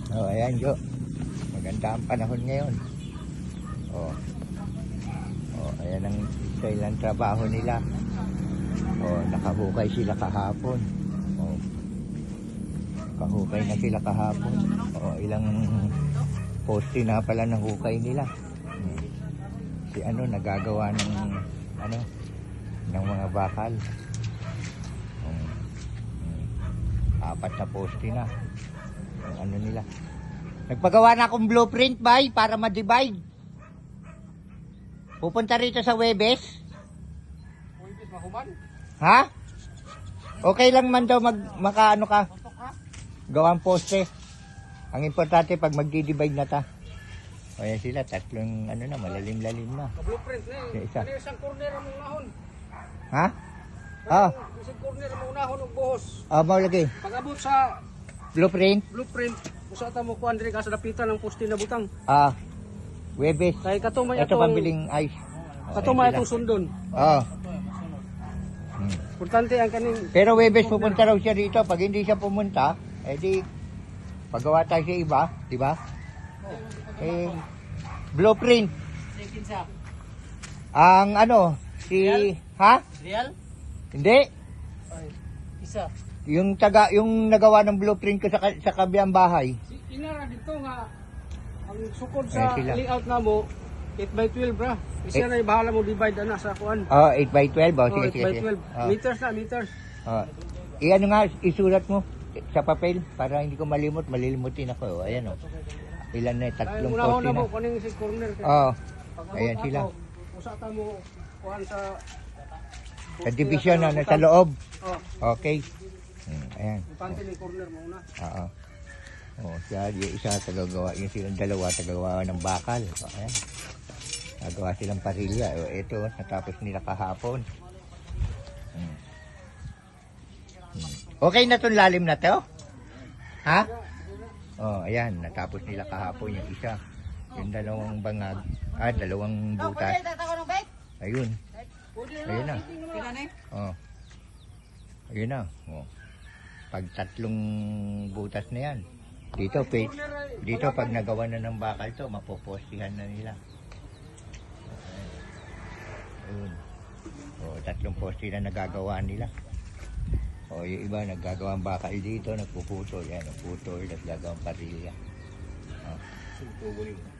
Oh, ayan, Jo. Maganda ang panahon ngayon. Oh. Oh, ayan ang kailan trabaho nila. Oh, nakahukay sila kahapon. Oh. Kahukay na sila kahapon. Oh, ilang poste na pala ng hukay nila. Si ano nagagawa ng ano ng mga bakal. Apat na poste na. Ang ano nila. Nagpagawa na akong blueprint bay para ma-divide. Pupunta rito sa Webes. Webes mahuman? Ha? Okay lang man daw makaano ka. Gawang poste. Ang importante pag magdi-divide na ta. O yan sila, tatlong ano na, malalim-lalim na. Blueprint na eh. Isa. Ano isang corner ang unahon? Ha? Ah. Isang corner ang unahon ng buhos. Ah, mau lagi. Pag-abot sa Blueprint. blueprint, usata mo kuan diri ka sa dapitan ng poste na butang. Ah. Webes. Kay katumay Ito atong pambiling ice. katumay atong sundon. Oh. Importante ang kaning Pero Webes pupunta raw siya rito. Pag hindi siya pumunta, edi paggawa tayo sa iba, di ba? Eh, blueprint. second sa Ang ano, si... Ha? real Hindi. isa. Yung nagawa ng blueprint ko sa kabilang bahay. Si inara dito nga ang sukod Ayan sa sila. layout namo 8x12 bra. Isa na bahala mo divide ana sa kuan. Oh, 8x12. Oh, Oh, sige, sige, sige. 8x12. Oh. Meters na, meters. Oh. Iano nga, isulat mo sa papel para hindi ko malilimutin ako. Oh, ayan oh. Ilan na, Ay, tatlong unahon poste na na. mo kuning si corner kay. Oh, Pag-abot ayan ato, sila. Usata mo kuan sa Sa division na sa loob. Oh, Okay. Ayan. importante ni corner mo una. Oo. Oh, siya, yung isa tagagawa, yung silang dalawa tagagawa ng bakal. Oh, ayan. Nagawa silang parilya. O, ito, natapos nila kahapon. Okay na itong lalim na to? Ha? Oh, ayan. Natapos nila kahapon yung isa. Yung dalawang bangag. Dalawang butas. Ayun. Ayun na. Oh. Ayun na. Oh. Pag tatlong butas na yan. Dito pag nagawa na ng bakal to, mapopostihan na nila. Ayun. O, tatlong poste na nagagawa nila. O, yung iba naggagawang bakal dito, nagpuputol. Yan, nagputol, naggagawang parilya. O.